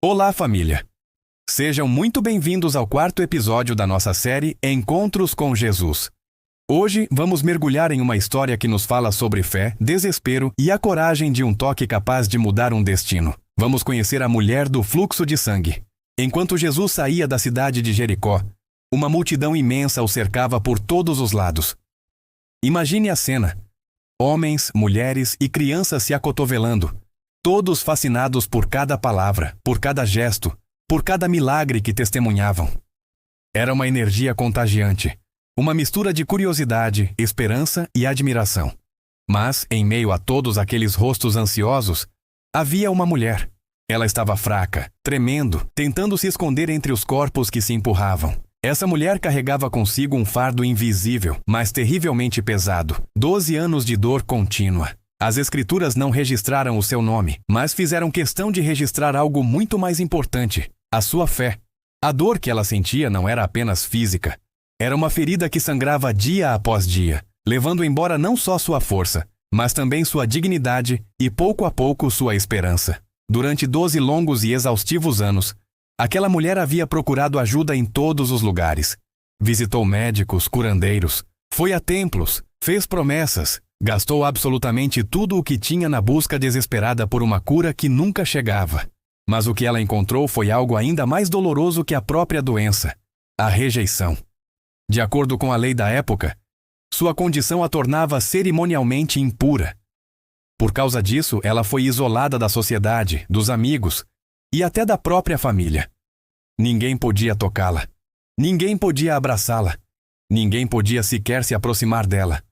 Olá, família! Sejam muito bem-vindos ao quarto episódio da nossa série Encontros com Jesus. Hoje vamos mergulhar em uma história que nos fala sobre fé, desespero e a coragem de um toque capaz de mudar um destino. Vamos conhecer a mulher do fluxo de sangue. Enquanto Jesus saía da cidade de Jericó, uma multidão imensa o cercava por todos os lados. Imagine a cena: homens, mulheres e crianças se acotovelando, todos fascinados por cada palavra, por cada gesto, por cada milagre que testemunhavam. Era uma energia contagiante, uma mistura de curiosidade, esperança e admiração. Mas, em meio a todos aqueles rostos ansiosos, havia uma mulher. Ela estava fraca, tremendo, tentando se esconder entre os corpos que se empurravam. Essa mulher carregava consigo um fardo invisível, mas terrivelmente pesado: 12 anos de dor contínua. As Escrituras não registraram o seu nome, mas fizeram questão de registrar algo muito mais importante: a sua fé. A dor que ela sentia não era apenas física. Era uma ferida que sangrava dia após dia, levando embora não só sua força, mas também sua dignidade e, pouco a pouco, sua esperança. Durante 12 longos e exaustivos anos, aquela mulher havia procurado ajuda em todos os lugares. Visitou médicos, curandeiros, foi a templos, fez promessas, gastou absolutamente tudo o que tinha na busca desesperada por uma cura que nunca chegava. Mas o que ela encontrou foi algo ainda mais doloroso que a própria doença: a rejeição. De acordo com a lei da época, sua condição a tornava cerimonialmente impura. Por causa disso, ela foi isolada da sociedade, dos amigos e até da própria família. Ninguém podia tocá-la. Ninguém podia abraçá-la. Ninguém podia sequer se aproximar dela.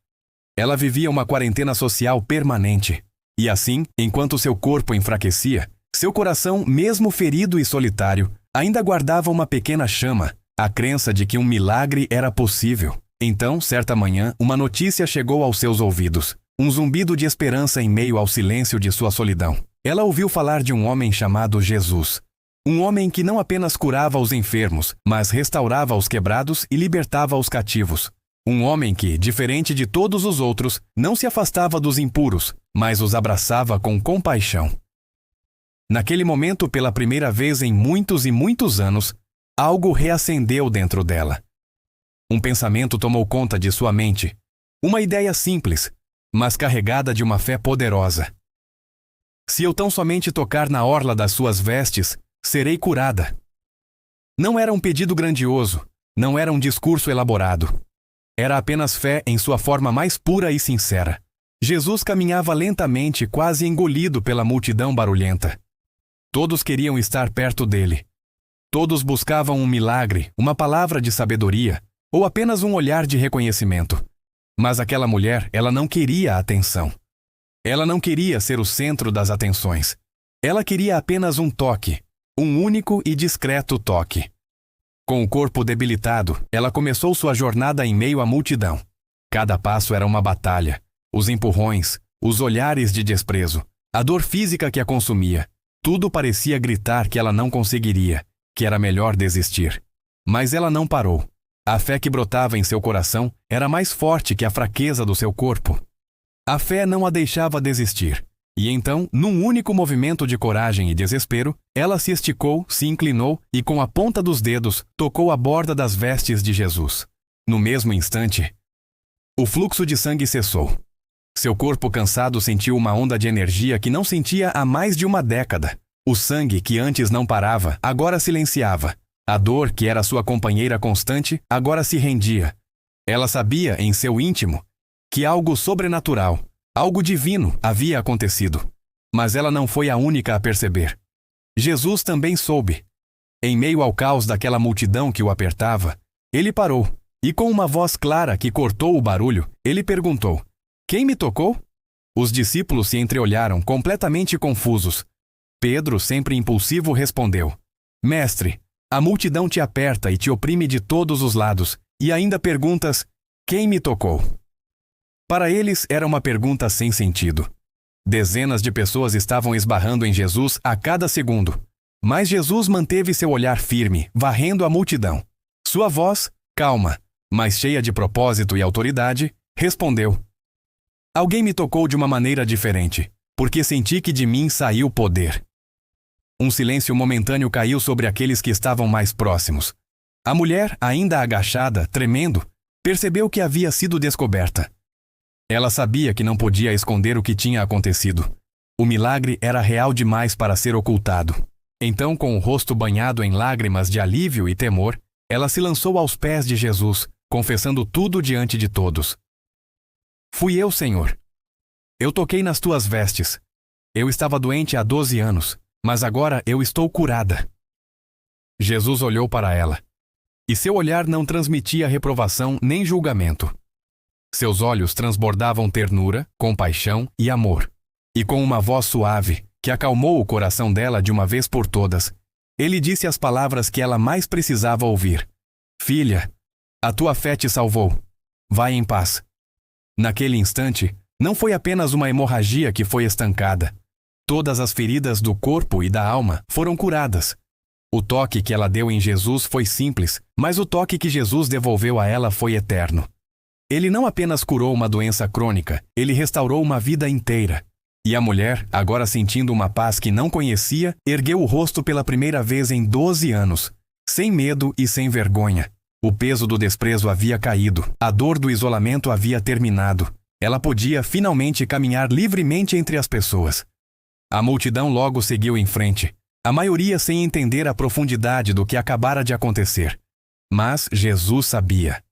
Ela vivia uma quarentena social permanente. E assim, enquanto seu corpo enfraquecia, seu coração, mesmo ferido e solitário, ainda guardava uma pequena chama, a crença de que um milagre era possível. Então, certa manhã, uma notícia chegou aos seus ouvidos, um zumbido de esperança em meio ao silêncio de sua solidão. Ela ouviu falar de um homem chamado Jesus. Um homem que não apenas curava os enfermos, mas restaurava os quebrados e libertava os cativos. Um homem que, diferente de todos os outros, não se afastava dos impuros, mas os abraçava com compaixão. Naquele momento, pela primeira vez em muitos e muitos anos, algo reacendeu dentro dela. Um pensamento tomou conta de sua mente. Uma ideia simples, mas carregada de uma fé poderosa. Se eu tão somente tocar na orla das suas vestes, serei curada. Não era um pedido grandioso, não era um discurso elaborado. Era apenas fé em sua forma mais pura e sincera. Jesus caminhava lentamente, quase engolido pela multidão barulhenta. Todos queriam estar perto dele. Todos buscavam um milagre, uma palavra de sabedoria, ou apenas um olhar de reconhecimento. Mas aquela mulher, ela não queria atenção. Ela não queria ser o centro das atenções. Ela queria apenas um toque, um único e discreto toque. Com o corpo debilitado, ela começou sua jornada em meio à multidão. Cada passo era uma batalha. Os empurrões, os olhares de desprezo, a dor física que a consumia. Tudo parecia gritar que ela não conseguiria, que era melhor desistir. Mas ela não parou. A fé que brotava em seu coração era mais forte que a fraqueza do seu corpo. A fé não a deixava desistir. E então, num único movimento de coragem e desespero, ela se esticou, se inclinou e, com a ponta dos dedos, tocou a borda das vestes de Jesus. No mesmo instante, o fluxo de sangue cessou. Seu corpo cansado sentiu uma onda de energia que não sentia há mais de uma década. O sangue, que antes não parava, agora silenciava. A dor, que era sua companheira constante, agora se rendia. Ela sabia, em seu íntimo, que algo sobrenatural, algo divino havia acontecido. Mas ela não foi a única a perceber. Jesus também soube. Em meio ao caos daquela multidão que o apertava, ele parou, e com uma voz clara que cortou o barulho, ele perguntou: "Quem me tocou?" Os discípulos se entreolharam, completamente confusos. Pedro, sempre impulsivo, respondeu: "Mestre, a multidão te aperta e te oprime de todos os lados, e ainda perguntas: 'Quem me tocou?'" Para eles era uma pergunta sem sentido. Dezenas de pessoas estavam esbarrando em Jesus a cada segundo. Mas Jesus manteve seu olhar firme, varrendo a multidão. Sua voz, calma, mas cheia de propósito e autoridade, respondeu: "Alguém me tocou de uma maneira diferente, porque senti que de mim saiu poder." Um silêncio momentâneo caiu sobre aqueles que estavam mais próximos. A mulher, ainda agachada, tremendo, percebeu que havia sido descoberta. Ela sabia que não podia esconder o que tinha acontecido. O milagre era real demais para ser ocultado. Então, com o rosto banhado em lágrimas de alívio e temor, ela se lançou aos pés de Jesus, confessando tudo diante de todos. Fui eu, Senhor. Eu toquei nas tuas vestes. Eu estava doente há 12 anos, mas agora eu estou curada. Jesus olhou para ela, e seu olhar não transmitia reprovação nem julgamento. Seus olhos transbordavam ternura, compaixão e amor. E com uma voz suave, que acalmou o coração dela de uma vez por todas, ele disse as palavras que ela mais precisava ouvir. Filha, a tua fé te salvou. Vai em paz. Naquele instante, não foi apenas uma hemorragia que foi estancada. Todas as feridas do corpo e da alma foram curadas. O toque que ela deu em Jesus foi simples, mas o toque que Jesus devolveu a ela foi eterno. Ele não apenas curou uma doença crônica, ele restaurou uma vida inteira. E a mulher, agora sentindo uma paz que não conhecia, ergueu o rosto pela primeira vez em 12 anos, sem medo e sem vergonha. O peso do desprezo havia caído, a dor do isolamento havia terminado. Ela podia finalmente caminhar livremente entre as pessoas. A multidão logo seguiu em frente, a maioria sem entender a profundidade do que acabara de acontecer. Mas Jesus sabia.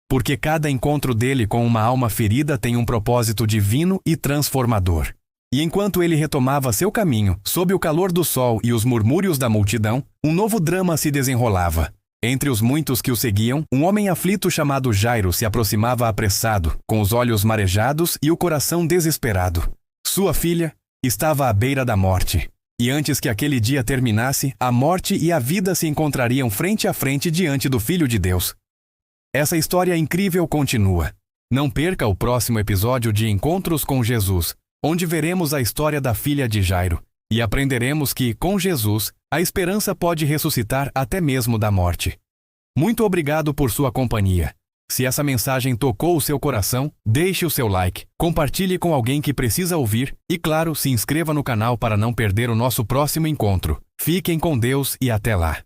Porque cada encontro dele com uma alma ferida tem um propósito divino e transformador. E enquanto ele retomava seu caminho, sob o calor do sol e os murmúrios da multidão, um novo drama se desenrolava. Entre os muitos que o seguiam, um homem aflito chamado Jairo se aproximava apressado, com os olhos marejados e o coração desesperado. Sua filha estava à beira da morte. E antes que aquele dia terminasse, a morte e a vida se encontrariam frente a frente diante do Filho de Deus. Essa história incrível continua. Não perca o próximo episódio de Encontros com Jesus, onde veremos a história da filha de Jairo, e aprenderemos que, com Jesus, a esperança pode ressuscitar até mesmo da morte. Muito obrigado por sua companhia. Se essa mensagem tocou o seu coração, deixe o seu like, compartilhe com alguém que precisa ouvir e, claro, se inscreva no canal para não perder o nosso próximo encontro. Fiquem com Deus e até lá.